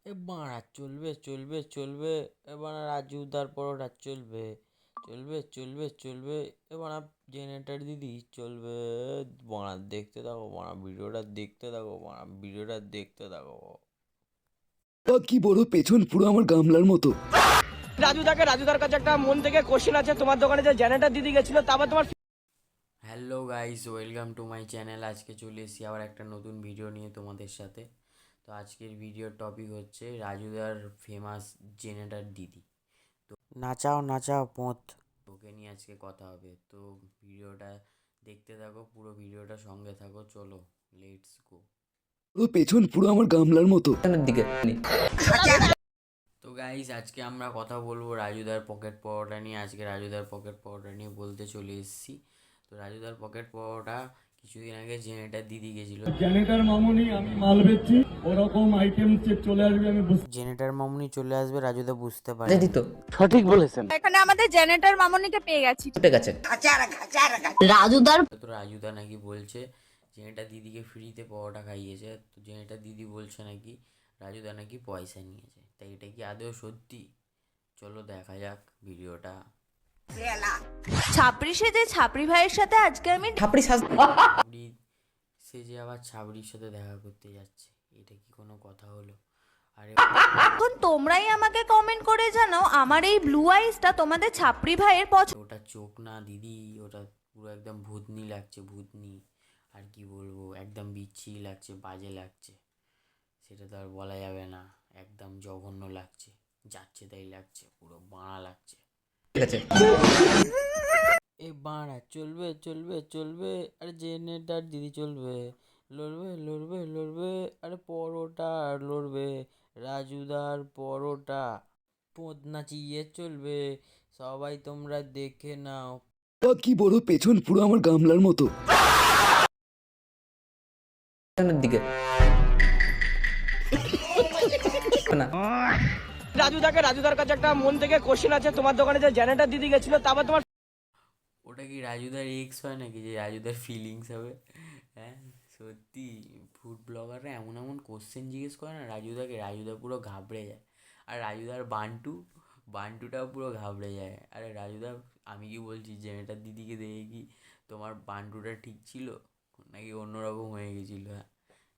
এ বাড়া চলবে চলবে চলবে। এ বাড়া রাজুদার পরোটা চলবে চলবে চলবে চলবে। এ বাড়া জেনারেটর দিদি চলবে। বাড়া দেখতে থাকো, বাড়া ভিডিওটা দেখতে থাকো, বাড়া ভিডিওটা দেখতে থাকো। কি বড় পেছন, পুরো আমার গামলার মতো। রাজুদার কাছে একটা মন থেকে কোশ্চেন আছে, তোমার দোকানে যে জেনারেটর দিদি গেছিল তারপর তোমার hello guys, welcome to my channel. আজকে চলে এসেছি আবার একটা নতুন ভিডিও নিয়ে তোমাদের সাথে। তো আজকের ভিডিওর টপিক হচ্ছে রাজুদার ফেমাস জেনারেটর দিদি। তো নাচাও নাচাও পথ, ওকে নিয়ে আজকে কথা হবে। তো ভিডিওটা দেখতে থাকো, পুরো ভিডিওটা সঙ্গে থাকো, চলো লেটস গো। পুরো পেছন, পুরো আমার গামলার মতো। তো গাইস, আজকে আমরা কথা বলবো রাজুদার পকেট পরোটা নিয়ে। আজকে রাজুদার পকেট পরোটা নিয়ে বলতে চলে এসেছি। তো রাজুদার পকেট পরোটা কিছুদিন আগে জেনেটার দিদি গেছিল। জেনেটার মামুনি আমি মাল বেচছি, ওরকম আইটেম চেক চলে আসবে আমি জেনেটার মামুনি চলে আসবে, রাজুদা বুঝতে পারে। দিত সঠিক বলেছেন। এখানে আমাদের জেনারেটর মামনিকে পেয়ে গেছি। উঠে গেছে। রাজুদার তো রাজুদা নাকি বলছে জেনেটার দিদিকে ফ্রিতে পরোটা খাইয়েছে। তো জেনেটার দিদি বলছে নাকি রাজুদা নাকি পয়সা নিয়েছে। তাই এটা কি আদৌ সত্যি? চলো দেখা যাক ভিডিওটা। ছাপড়ি সেজে ছাপড়ি ভাইয়ের সাথে আজকে আমি ছাপড়ি সাজ ছাবড়ি সে যে আবার ছাবড়ির সাথে দেখা করতে যাচ্ছে, এটা কি কোনো কথা হলো? আরে এখন তোমরাই আমাকে কমেন্ট করে জানাও আমার এই ব্লু আইসটা তোমাদের ছাপড়ি ভাইয়ের পছন্দ। ওটা চোখ না দিদি, ওটা পুরো একদম ভূতনি লাগছে, ভূতনি। আর কি বলবো, একদম বিচ্ছিরি লাগছে, বাজে লাগছে। সেটা তো আর বলা যাবে না, একদম জঘন্য লাগছে, যাচ্ছে তাই লাগছে, পুরো বাঁড়া লাগছে। গেছে। এ বাঁড়া চলবে চলবে চলবে। আরে জেনেটার দিদি চলবে, লড়বে লড়বে লড়বে। আরে পরোটা লড়বে, রাজুদার পরোটা পোঁত নাচিয়ে চলবে। সবাই তোমরা দেখে নাও। কি বড় পেছন, পুরো আমার গামলার মতো। পেছনের দিকে না, রাজুদার কাছে একটা মন থেকে কোশ্চেন আছে, তোমার দোকানে যে জেনারেটর দিদি গেছিল তারপর তোমার ওটা কি রাজুদার এক্স হয় নাকি যে রাজুদার ফিলিংস হবে? হ্যাঁ সত্যি, ফুড ব্লগাররা এমন এমন কোশ্চেন জিজ্ঞেস করে না রাজুদাকে, রাজুদা পুরো ঘাবড়ে যায়। আর রাজুদার বান্টুটাও পুরো ঘাবড়ে যায়। আরে রাজুদা, আমি কি বলছি জেনেটার দিদিকে দেখে কি তোমার বান্টুটা ঠিক ছিল নাকি অন্যরকম হয়ে গেছিলো? হ্যাঁ,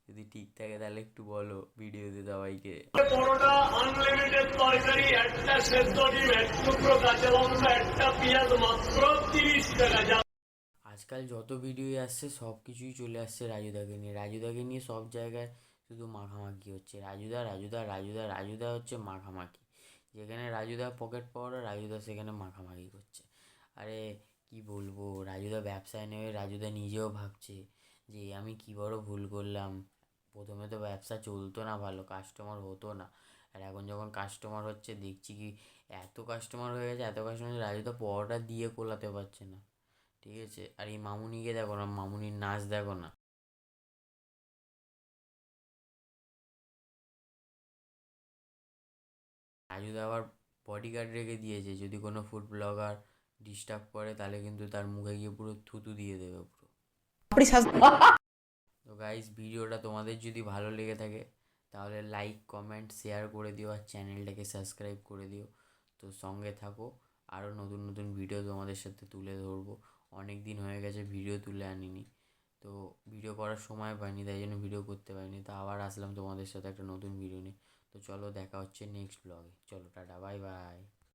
যদি ঠিক থাকে তাহলে একটু বলো ভিডিওতে সবাইকে। পরোটা আনলিমিটেড তরকারি, একটা সেদ্ধ ডিম, এক টুকরো কাঁচা লঙ্কা, একটা পেঁয়াজ, মাত্র 30 টাকা। আজকাল যত ভিডিও আসছে সব কিছুই চলে আসছে রাজুদাকে নিয়ে। রাজুদাকে নিয়ে সব জায়গায় শুধু মাখামাখি হচ্ছে। রাজুদা রাজুদা রাজুদা রাজুদা হচ্ছে মাখামাখি। যেখানে রাজুদা পকেট পাওয়ার, রাজুদা সেখানে মাখামাখি করছে। আরে কি বলবো, রাজুদা ব্যবসায় নেমে রাজুদা নিজেও ভাবছে যে আমি কী বড় ভুল করলাম। প্রথমে তো ব্যবসা চলতো না ভালো, কাস্টমার হতো না। আর এখন যখন কাস্টমার হচ্ছে দেখছি কি এত কাস্টমার হয়ে গেছে, এত কাস্টমার, রাজুদা পরোটা দিয়ে কোলাতে পারছে না। ঠিক আছে, আর এই মামুনিকে দেখো না, মামুনির নাচ দেখো না। রাজুদা আবার বডিগার্ড রেখে দিয়েছে, যদি কোনো ফুড ব্লগার ডিস্টার্ব করে তাহলে কিন্তু তার মুখে গিয়ে পুরো থুতু দিয়ে দেবে পুরো। ছাপড়ি সাজ। তো গাইস, ভিডিওটা তোমাদের যদি ভালো লেগে থাকে তাহলে লাইক কমেন্ট শেয়ার করে দিও, আর চ্যানেলটাকে সাবস্ক্রাইব করে দিও। তো সঙ্গে থাকো, আরও নতুন নতুন ভিডিও তোমাদের সাথে তুলে ধরবো। অনেক দিন হয়ে গেছে ভিডিও তুলে আনিনি, তো ভিডিও করার সময় পাইনি, তাই জন্য ভিডিও করতে পারিনি। তো আবার আসলাম তোমাদের সাথে একটা নতুন ভিডিও নিয়ে। তো চলো দেখা হচ্ছে নেক্সট ব্লগে। চলো টাটা, বাই বাই।